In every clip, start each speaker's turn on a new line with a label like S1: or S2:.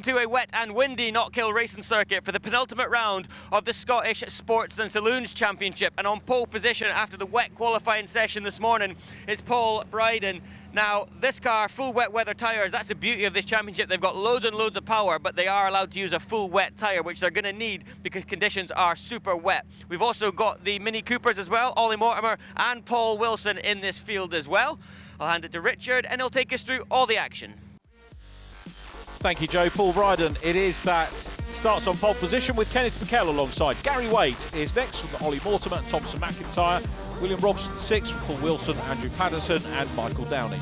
S1: to a wet and windy Knockhill racing circuit for the penultimate round of the Scottish Sports and Saloons Championship. And on pole position after the wet qualifying session this morning is Paul Bryden. Now, this car, full wet weather tyres, that's the beauty of this championship. They've got loads and loads of power, but they are allowed to use a full wet tyre, which they're going to need because conditions are super wet. We've also got the Mini Coopers as well, Ollie Mortimer and Paul Wilson in this field as well. I'll hand it to Richard and he'll take us through all the action.
S2: Thank you, Joe. Paul Bryden, it is that starts on pole position with Kenneth McKell alongside. Gary Waite is next from Ollie Mortimer and Thompson McIntyre. William Robson sixth from Paul Wilson, Andrew Patterson and Michael Downey.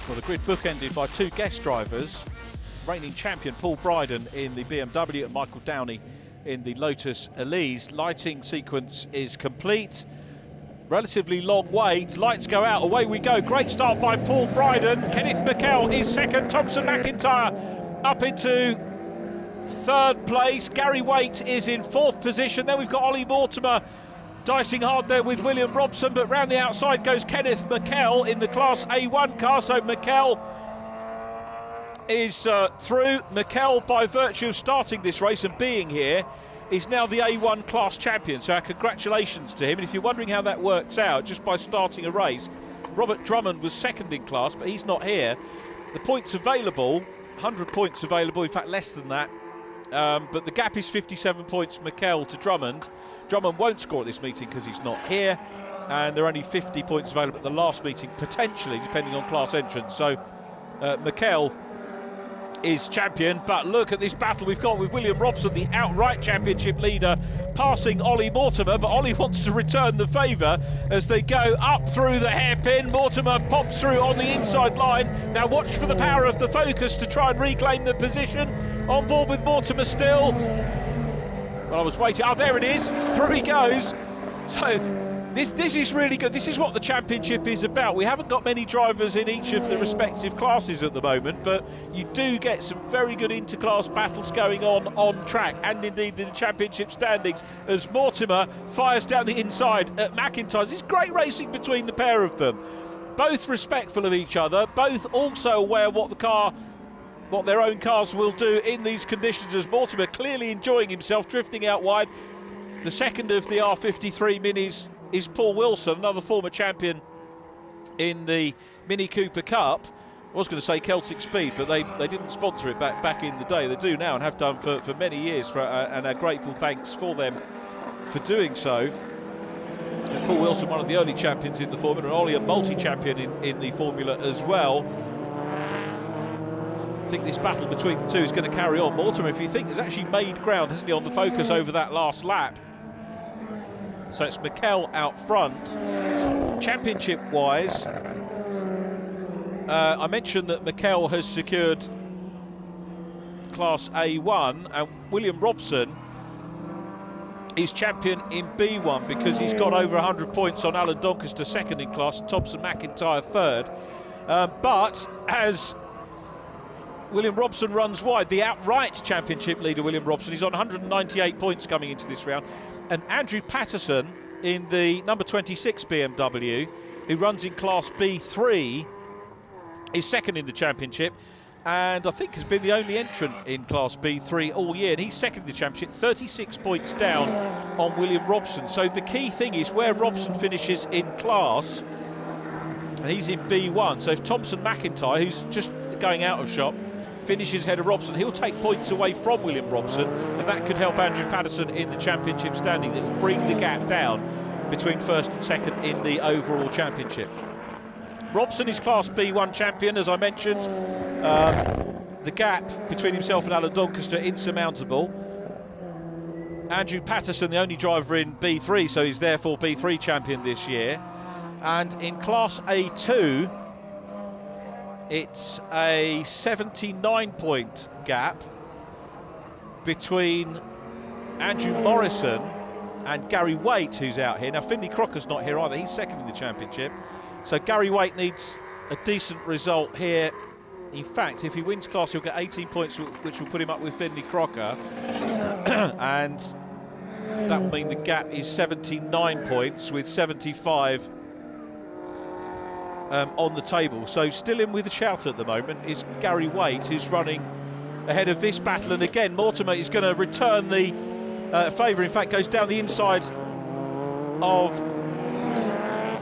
S2: Well, the grid bookended by two guest drivers. Reigning champion Paul Bryden in the BMW and Michael Downey in the Lotus Elise. Lighting sequence is complete. Relatively long wait, lights go out, away we go. Great start by Paul Bryden. Kenneth McKell is second, Thompson McIntyre up into third place. Gary Waite is in fourth position. Then we've got Ollie Mortimer dicing hard there with William Robson, but round the outside goes Kenneth McKell in the Class A1 car. So McKell is through. McKell, by virtue of starting this race and being here, is now the A1 class champion, so our congratulations to him. And if you're wondering how that works out, just by starting a race, Robert Drummond was second in class, but he's not here. The points available, 100 points available, in fact less than that, but the gap is 57 points McKell to Drummond. Drummond won't score at this meeting because he's not here, and there are only 50 points available at the last meeting, potentially, depending on class entrance. So McKell is champion, but look at this battle we've got with William Robson, the outright championship leader, passing Ollie Mortimer, but Ollie wants to return the favour as they go up through the hairpin. Mortimer pops through on the inside line. Now watch for the power of the Focus to try and reclaim the position. On board with Mortimer still. Well, I was waiting. Oh, there it is. Through he goes. So this is really good. This is what the championship is about. We haven't got many drivers in each of the respective classes at the moment, but you do get some very good inter-class battles going on track, and indeed in the championship standings, as Mortimer fires down the inside at McIntyre. It's great racing between the pair of them. Both respectful of each other, both also aware of what their own cars will do in these conditions, as Mortimer clearly enjoying himself, drifting out wide. The second of the R53 Minis is Paul Wilson, another former champion in the Mini Cooper Cup. I was going to say Celtic Speed, but they didn't sponsor it back in the day. They do now and have done for many years, and a grateful thanks for them for doing so. And Paul Wilson, one of the early champions in the Formula, and Ollie, a multi-champion in the Formula as well. I think this battle between the two is going to carry on. Mortimer, if you think, has actually made ground, hasn't he, on the Focus over that last lap. So it's McKell out front. Championship-wise, I mentioned that McKell has secured Class A1, and William Robson is champion in B1 because he's got over 100 points on Alan Doncaster second in class, and Thompson McIntyre third. But as William Robson runs wide, the outright championship leader, William Robson, he's on 198 points coming into this round. And Andrew Patterson in the number 26 BMW, who runs in Class B3, is second in the championship, and I think has been the only entrant in Class B3 all year, and he's second in the championship, 36 points down on William Robson. So the key thing is where Robson finishes in class, and he's in B1. So if Thompson McIntyre, who's just going out of shop, finishes ahead of Robson, he'll take points away from William Robson, and that could help Andrew Patterson in the championship standings. It will bring the gap down between first and second in the overall championship. Robson is Class B1 champion, as I mentioned. The gap between himself and Alan Doncaster insurmountable. Andrew Patterson, the only driver in B3, so he's therefore B3 champion this year. And in Class A2, it's a 79-point gap between Andrew Morrison and Gary Waite, who's out here. Now, Finley Crocker's not here either. He's second in the championship. So Gary Waite needs a decent result here. In fact, if he wins class, he'll get 18 points, which will put him up with Finley Crocker. And that will mean the gap is 79 points, with 75 on the table. So still in with a shout at the moment is Gary Waite, who's running ahead of this battle. And again, Mortimer is going to return the favour. In fact, goes down the inside of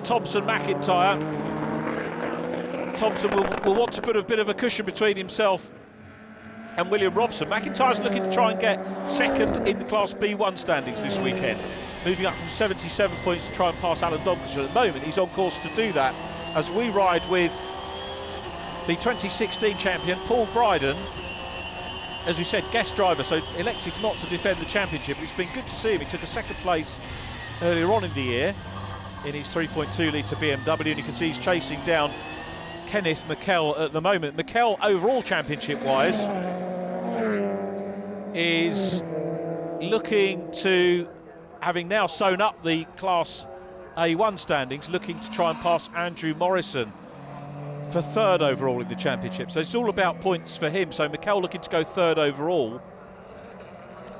S2: Thompson McIntyre. Thompson will want to put a bit of a cushion between himself and William Robson. McIntyre's looking to try and get second in the Class B1 standings this weekend, moving up from 77 points to try and pass Alan Doncaster. At the moment, he's on course to do that as we ride with the 2016 champion, Paul Bryden. As we said, guest driver, so elected not to defend the championship. It's been good to see him. He took a second place earlier on in the year in his 3.2 litre BMW, and you can see he's chasing down Kenneth McKell at the moment. McKell, overall championship-wise, is looking to, having now sewn up the Class A1 standings, looking to try and pass Andrew Morrison for third overall in the championship. So it's all about points for him. So McKell looking to go third overall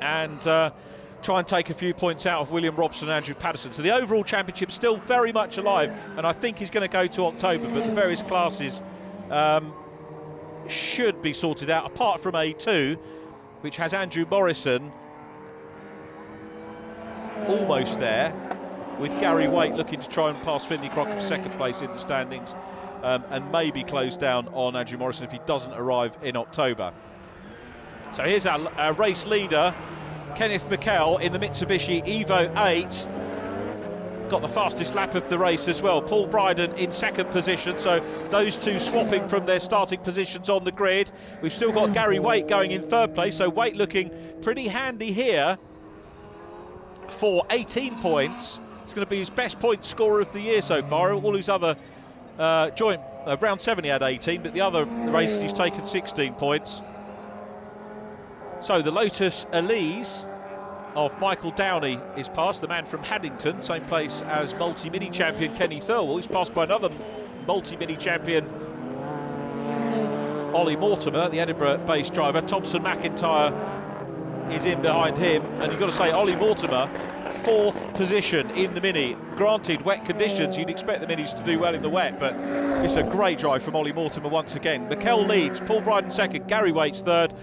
S2: and try and take a few points out of William Robson and Andrew Patterson. So the overall championship still very much alive, and I think he's going to go to October, but the various classes should be sorted out, apart from A2, which has Andrew Morrison almost there, with Gary Waite looking to try and pass Finley Crocker for second place in the standings, and maybe close down on Andrew Morrison if he doesn't arrive in October. So here's our race leader, Kenneth McKell, in the Mitsubishi Evo 8. Got the fastest lap of the race as well. Paul Bryden in second position, so those two swapping from their starting positions on the grid. We've still got Gary Waite going in third place, so Waite looking pretty handy here for 18 points. It's going to be his best point scorer of the year so far. All his other round 7 he had 18, but the other races he's taken 16 points. So the Lotus Elise of Michael Downey is past, the man from Haddington, same place as multi-mini champion Kenny Thirlwall. He's passed by another multi-mini champion, Ollie Mortimer, the Edinburgh-based driver. Thompson McIntyre is in behind him, and you've got to say Ollie Mortimer, fourth position in the Mini. Granted, wet conditions, you'd expect the Minis to do well in the wet, but it's a great drive from Ollie Mortimer once again. McKell leads, Paul Bryden second, Gary Waite's third.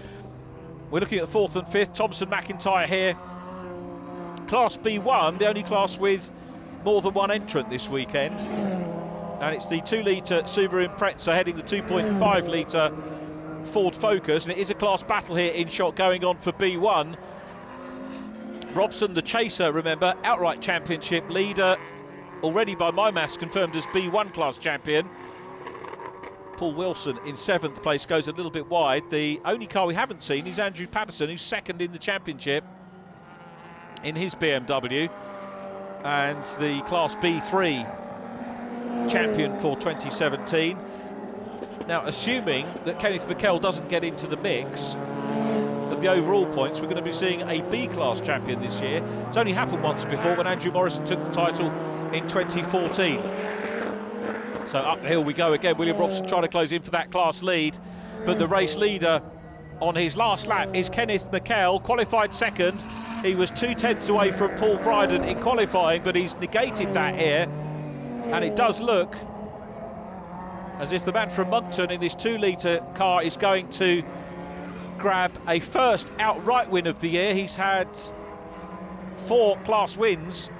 S2: We're looking at fourth and fifth. Thompson McIntyre here. Class B1, the only class with more than one entrant this weekend. And it's the 2 litre Subaru Impreza heading the 2.5 litre Ford Focus. And it is a class battle here in shot going on for B1. Robson, the chaser, remember, outright championship leader, already by my maths confirmed as B1 class champion. Paul Wilson in 7th place goes a little bit wide. The only car we haven't seen is Andrew Patterson, who's second in the championship in his BMW, and the Class B3 champion for 2017. Now, assuming that Kenneth McKell doesn't get into the mix of the overall points, we're going to be seeing a B-class champion this year. It's only happened once before when Andrew Morrison took the title in 2014. So up the hill we go again. William Robson trying to close in for that class lead, but the race leader on his last lap is Kenneth McKell, qualified second. He was 2/10 away from Paul Bryden in qualifying, but he's negated that here, and it does look as if the man from Moncton in this 2 litre car is going to grab a first outright win of the year. He's had 4 class wins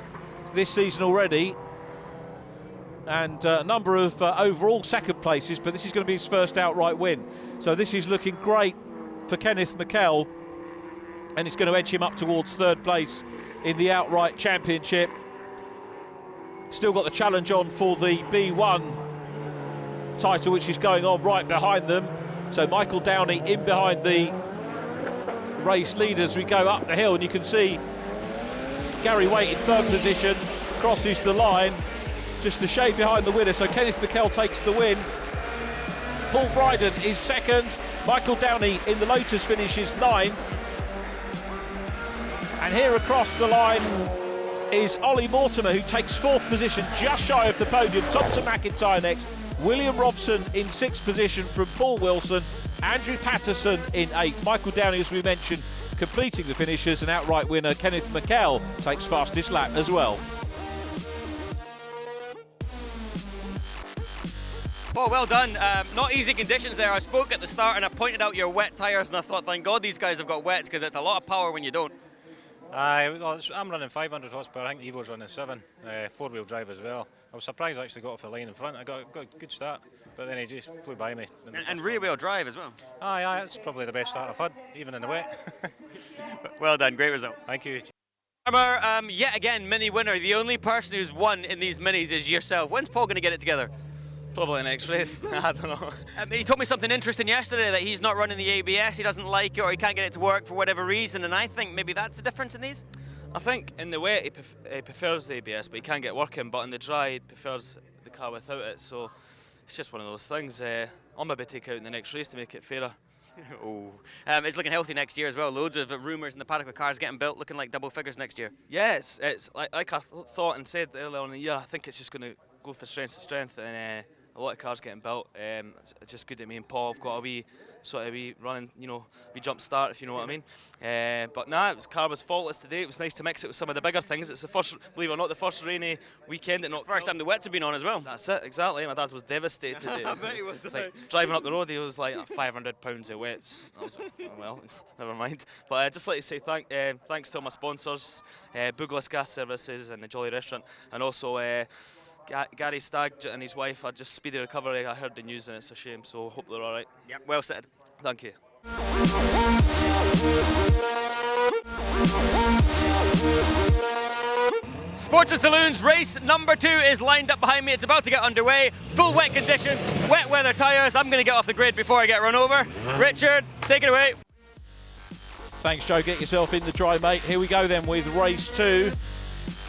S2: this season already, and a number of overall second places, but this is going to be his first outright win. So this is looking great for Kenneth McKell, and it's going to edge him up towards third place in the outright championship. Still got the challenge on for the B1 title, which is going on right behind them. So Michael Downey in behind the race leaders. We go up the hill, and you can see Gary Waite in third position, crosses the line, just a shade behind the winner. So Kenneth McKell takes the win. Paul Bryden is second. Michael Downey in the Lotus finishes 9th. And here across the line is Ollie Mortimer, who takes 4th position, just shy of the podium. Thompson McIntyre next. William Robson in 6th position from Paul Wilson. Andrew Patterson in 8th. Michael Downey, as we mentioned, completing the finishes. And outright winner Kenneth McKell takes fastest lap as well.
S1: Oh, well done. Not easy conditions there. I spoke at the start and I pointed out your wet tyres and I thought, thank God these guys have got wets, because it's a lot of power when you don't.
S3: Well, I'm running 500 horsepower. I think Evo's running 7, four-wheel drive as well. I was surprised I actually got off the line in front. I got a good start, but then he just flew by me.
S1: And rear-wheel drive as well.
S3: Aye, it's probably the best start I've had, even in the wet.
S1: Well done, great result.
S3: Thank you.
S1: Yet again, mini winner. The only person who's won in these minis is yourself. When's Paul going to get it together?
S4: Probably next race. I don't know.
S1: He told me something interesting yesterday, that he's not running the ABS, he doesn't like it, or he can't get it to work for whatever reason, and I think maybe that's the difference in these?
S4: I think in the wet he prefers the ABS, but he can't get working, but in the dry he prefers the car without it, so it's just one of those things. I'll maybe take out in the next race to make it fairer.
S1: Oh. It's looking healthy next year as well. Loads of rumours in the paddock with cars getting built, looking like double figures next year.
S4: Yes, it's like I thought and said earlier in the year, I think it's just going to go for strength to strength, and a lot of cars getting built. It's just good that me and Paul have got a wee running, wee jump start, if you know what I mean. But nah, the car was faultless today. It was nice to mix it with some of the bigger things. It's the first, believe it or not, the first rainy weekend at Knockhill.
S1: First time the wets have been on as well.
S4: That's it, exactly. My dad was devastated today.
S1: I bet he was.
S4: It's like driving up the road, he was like 500 pounds of wets. I was like, oh, well, never mind. But I'd just like to say thanks to all my sponsors, Boogless Gas Services and the Jolly Restaurant, and also Gary Stagg and his wife are just speedy recovery. I heard the news and it's a shame, so hope they're all right.
S1: Yep, well said.
S4: Thank you.
S1: Sports and Saloons race number 2 is lined up behind me. It's about to get underway. Full wet conditions, wet weather tyres. I'm going to get off the grid before I get run over. Richard, take it away.
S2: Thanks, Joe. Get yourself in the dry, mate. Here we go then with race 2.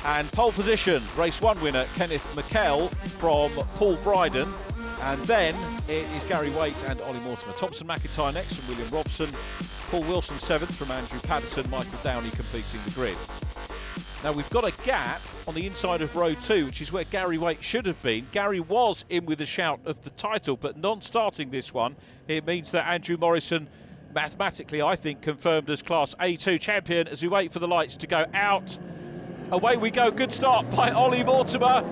S2: And pole position, race 1 winner Kenneth McKell from Paul Bryden, and then it is Gary Waite and Ollie Mortimer. Thompson McIntyre next from William Robson, Paul Wilson 7th from Andrew Patterson, Michael Downey completing the grid. Now we've got a gap on the inside of row 2, which is where Gary Waite should have been. Gary was in with a shout of the title, but non-starting this one. It means that Andrew Morrison, mathematically I think, confirmed as Class A2 champion as we wait for the lights to go out. Away we go, good start by Ollie Mortimer,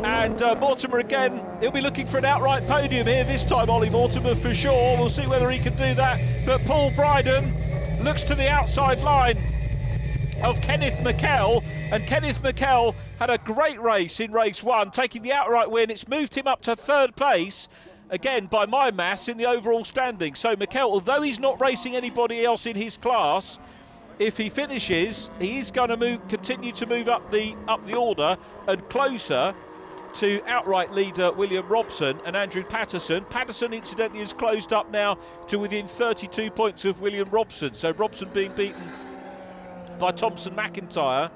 S2: and Mortimer again, he'll be looking for an outright podium here this time, Ollie Mortimer for sure. We'll see whether he can do that, but Paul Bryden looks to the outside line of Kenneth McKell, and Kenneth McKell had a great race in race 1, taking the outright win. It's moved him up to 3rd place, again by my maths, in the overall standing. So McKell, although he's not racing anybody else in his class, if he finishes, he is going to continue to move up the order and closer to outright leader William Robson and Andrew Patterson. Patterson, incidentally, is closed up now to within 32 points of William Robson. So Robson being beaten by Thompson McIntyre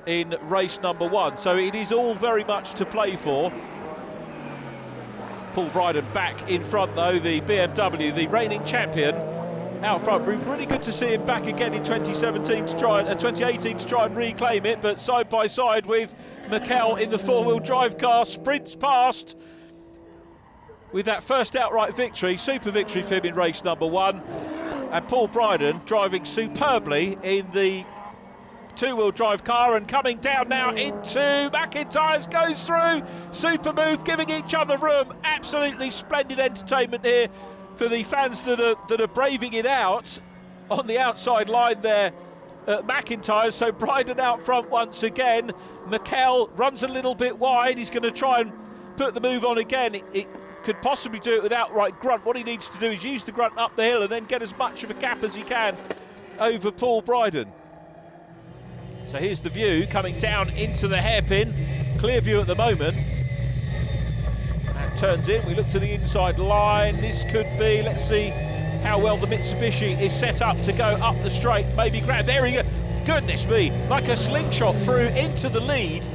S2: in race number 1. So it is all very much to play for. Paul Bryden back in front, though, the BMW, the reigning champion, out front. Really good to see him back again in 2018 to try and reclaim it, but side by side with McKell in the 4-wheel drive car, sprints past with that first outright victory, super victory for him in race number 1. And Paul Bryden driving superbly in the 2-wheel drive car and coming down now into McIntyre's, goes through, super move, giving each other room. Absolutely splendid entertainment here for the fans that are braving it out on the outside line there at McIntyre. So Bryden out front once again. McKell runs a little bit wide. He's going to try and put the move on again. It could possibly do it with outright grunt. What he needs to do is use the grunt up the hill and then get as much of a gap as he can over Paul Bryden. So here's the view coming down into the hairpin. Clear view at the moment. And turns in. We look to the inside line. This could be, let's see how well the Mitsubishi is set up to go up the straight. Maybe grab. There he goes. Goodness me, like a slingshot through into the lead.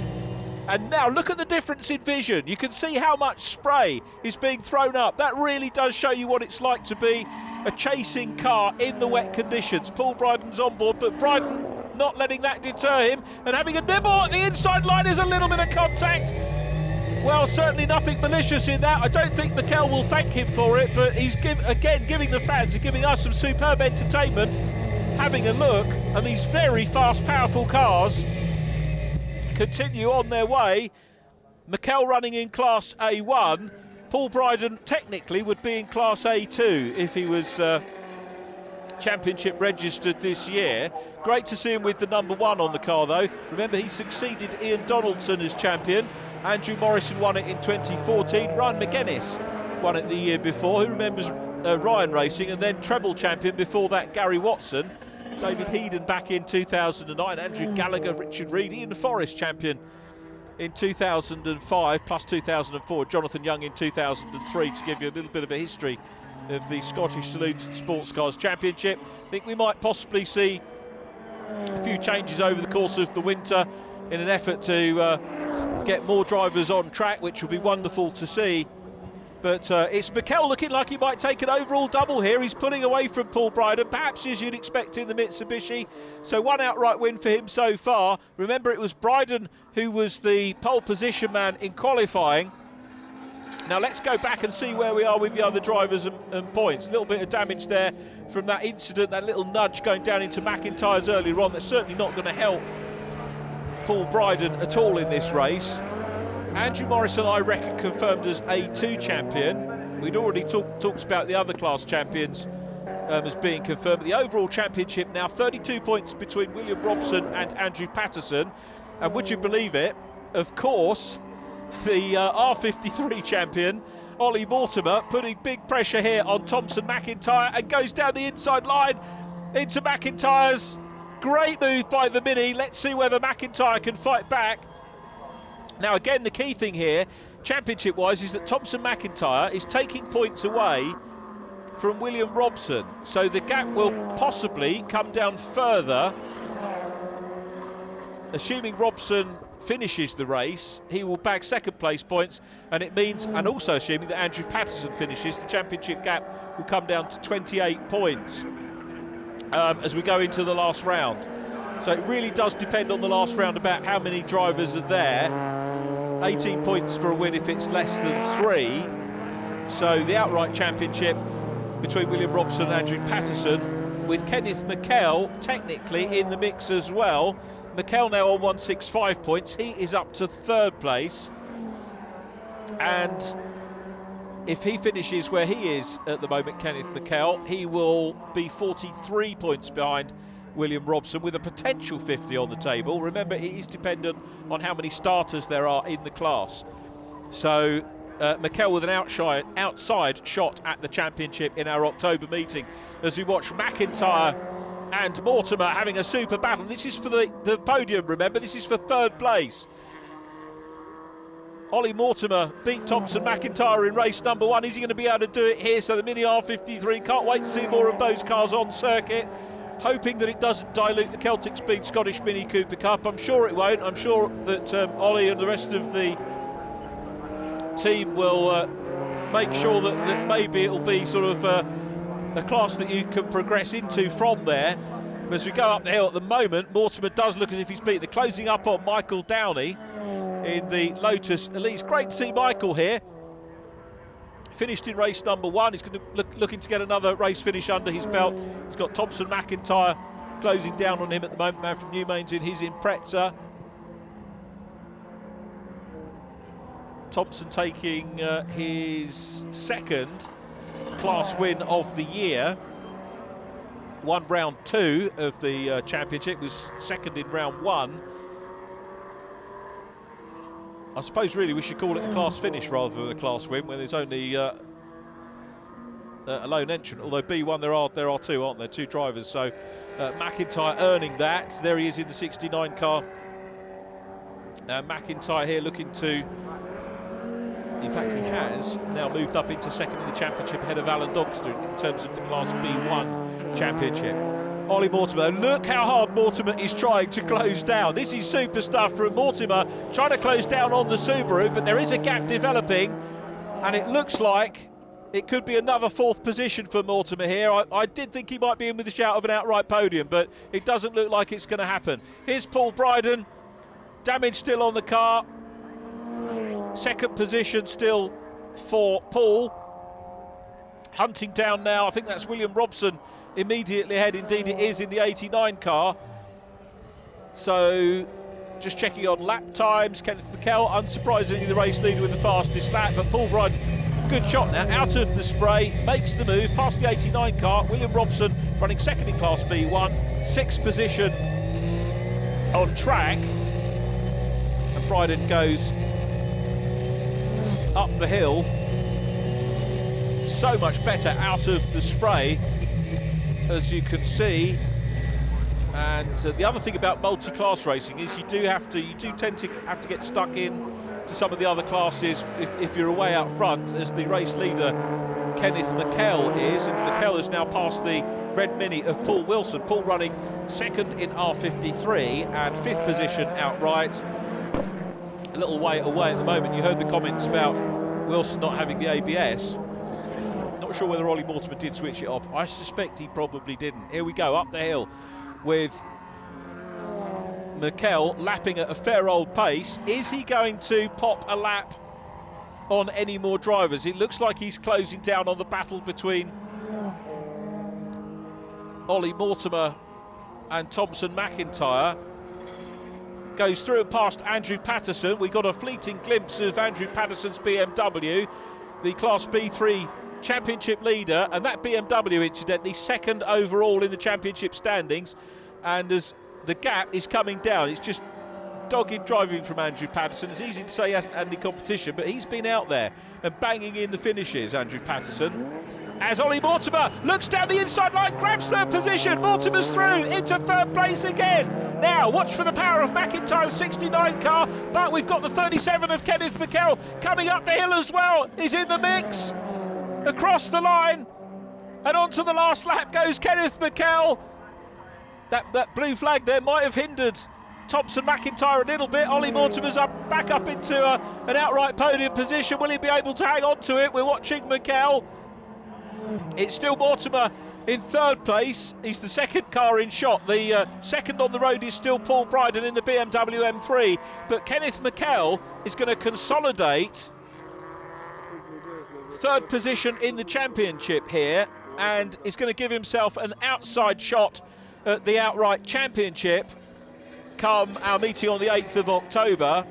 S2: And now look at the difference in vision. You can see how much spray is being thrown up. That really does show you what it's like to be a chasing car in the wet conditions. Paul Bryden's on board, but Bryden not letting that deter him and having a nibble at the inside line. There's a little bit of contact. Well, certainly nothing malicious in that. I don't think McKell will thank him for it, but he's again giving the fans and giving us some superb entertainment, having a look, and these very fast, powerful cars continue on their way. McKell running in Class A1, Paul Bryden technically would be in Class A2 if he was championship registered this year. Great to see him with the number 1 on the car though. Remember, he succeeded Ian Donaldson as champion. Andrew Morrison won it in 2014. Ryan McGuinness won it the year before. Who remembers Ryan racing? And then treble champion before that, Gary Watson. David Headon back in 2009. Andrew Gallagher, Richard Reed, Ian Forrest champion in 2005 plus 2004. Jonathan Young in 2003, to give you a little bit of a history of the Scottish Saloons Sports Cars Championship. I think we might possibly see a few changes over the course of the winter in an effort to get more drivers on track, which will be wonderful to see. But it's Mikel looking like he might take an overall double here. He's pulling away from Paul Bryden, perhaps as you'd expect in the Mitsubishi. So one outright win for him so far. Remember, it was Bryden who was the pole position man in qualifying. Now let's go back and see where we are with the other drivers and points. A little bit of damage there from that incident, that little nudge going down into McIntyre's earlier on. That's certainly not going to help Paul Bryden at all in this race. Andrew Morrison, I reckon, confirmed as A2 champion. We'd already talked about the other class champions as being confirmed. The overall championship now 32 points between William Robson and Andrew Patterson. And would you believe it, of course, the R53 champion, Ollie Mortimer, putting big pressure here on Thompson McIntyre and goes down the inside line into McIntyre's. Great move by the Mini. Let's see whether McIntyre can fight back. Now again, the key thing here, championship-wise, is that Thompson McIntyre is taking points away from William Robson. So the gap will possibly come down further. Assuming Robson finishes the race, he will bag second place points, and it means, and also assuming that Andrew Patterson finishes, the championship gap will come down to 28 points as we go into the last round. So it really does depend on the last round about how many drivers are there. 18 points for a win if it's less than 3. So the outright championship between William Robson and Andrew Patterson, with Kenneth Mikel technically in the mix as well. Mikel now on 165 points. He is up to 3rd place. And if he finishes where he is at the moment, Kenneth Mikel, he will be 43 points behind William Robson, with a potential 50 on the table. Remember, it is dependent on how many starters there are in the class. So Mikel with an outside shot at the championship in our October meeting, as we watch McIntyre and Mortimer having a super battle. This is for the podium, remember, this is for 3rd place. Ollie Mortimer beat Thompson McIntyre in race number 1. Is he going to be able to do it here? So the Mini R53, can't wait to see more of those cars on circuit. Hoping that it doesn't dilute the Celtic Speed Scottish Mini Cooper Cup. I'm sure it won't. I'm sure that Ollie and the rest of the team will make sure that maybe it'll be sort of a class that you can progress into from there. As we go up the hill at the moment, Mortimer does look as if he's beat. They're closing up on Michael Downey in the Lotus Elise. Great to see Michael here. Finished in race number 1. He's going to looking to get another race finish under his belt. He's got Thompson McIntyre closing down on him at the moment. Man from Newmains in his Impreza. Thompson taking his 2nd class win of the year. Won round 2 of the championship, was 2nd in round 1. I suppose really we should call it a class finish rather than a class win when there's only a lone entrant. Although B1 there are 2, aren't there? 2 drivers. So McIntyre earning that. There he is in the 69 car. McIntyre here looking to, in fact he has now moved up into 2nd in the championship ahead of Alan Dogster in terms of the class B1 championship. Ollie Mortimer, look how hard Mortimer is trying to close down. This is super stuff from Mortimer, trying to close down on the Subaru, but there is a gap developing, and it looks like it could be another 4th position for Mortimer here. I did think he might be in with a shout of an outright podium, but it doesn't look like it's going to happen. Here's Paul Bryden, damage still on the car. 2nd position still for Paul. Hunting down now, I think that's William Robson immediately ahead. Indeed it is in the 89 car. So just checking on lap times. Kenneth Mikel, unsurprisingly the race leader with the fastest lap, but Paul Bryden Good shot now, out of the spray, makes the move past the 89 car. William Robson running second in Class B1, sixth position on track. And Bryden goes up the hill. So much better out of the spray, as you can see. And the other thing about multi-class racing is you do tend to have to get stuck in to some of the other classes if you're away out front, as the race leader Kenneth McKell is, and McKell has now passed the red Mini of Paul Wilson. Paul running second in R53 and fifth position outright. A little way away at the moment. You heard the comments about Wilson not having the ABS. Not sure whether Ollie Mortimer did switch it off. I suspect he probably didn't. Here we go, up the hill with McKell lapping at a fair old pace. Is he going to pop a lap on any more drivers? It looks like he's closing down on the battle between Ollie Mortimer and Thompson McIntyre. Goes through and past Andrew Patterson. We got a fleeting glimpse of Andrew Patterson's BMW, the Class B3 championship leader, and that BMW incidentally second overall in the championship standings. And as the gap is coming down, it's just dogged driving from Andrew Patterson. It's easy to say he hasn't had any competition, but he's been out there and banging in the finishes, Andrew Patterson. As Ollie Mortimer looks down the inside line, grabs third position. Mortimer's through into third place again. Now watch for the power of McIntyre's 69 car, but we've got the 37 of Kenneth McKell coming up the hill as well. He's in the mix across the line, and onto the last lap goes Kenneth McKell. That blue flag there might have hindered Thompson McIntyre a little bit. Ollie Mortimer's back up into an outright podium position. Will he be able to hang on to it? We're watching McKell. It's still Mortimer in third place. He's the second car in shot. The second on the road is still Paul Bryden in the BMW M3. But Kenneth McKell is going to consolidate third position in the championship here, and is going to give himself an outside shot at the outright championship come our meeting on the 8th of October.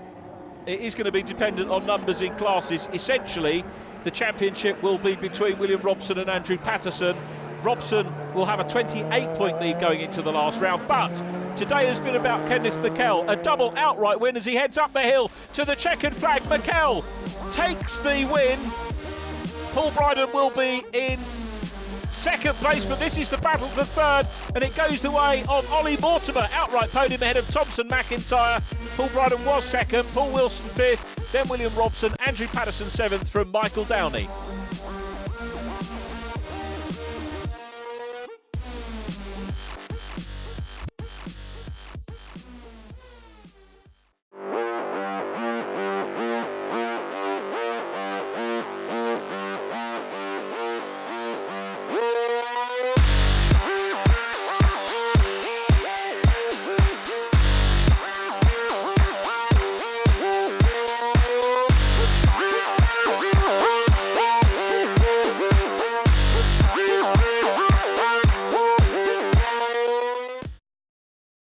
S2: It is going to be dependent on numbers in classes. Essentially, the championship will be between William Robson and Andrew Patterson. Robson will have a 28-point lead going into the last round, but today has been about Kenneth McKell. A double outright win as he heads up the hill to the checkered flag. McKell takes the win. Paul Bryden will be in second place, but this is the battle for third, and it goes the way of Ollie Mortimer. Outright podium ahead of Thompson McIntyre. Paul Bryden was second, Paul Wilson fifth, then William Robson, Andrew Patterson seventh from Michael Downey.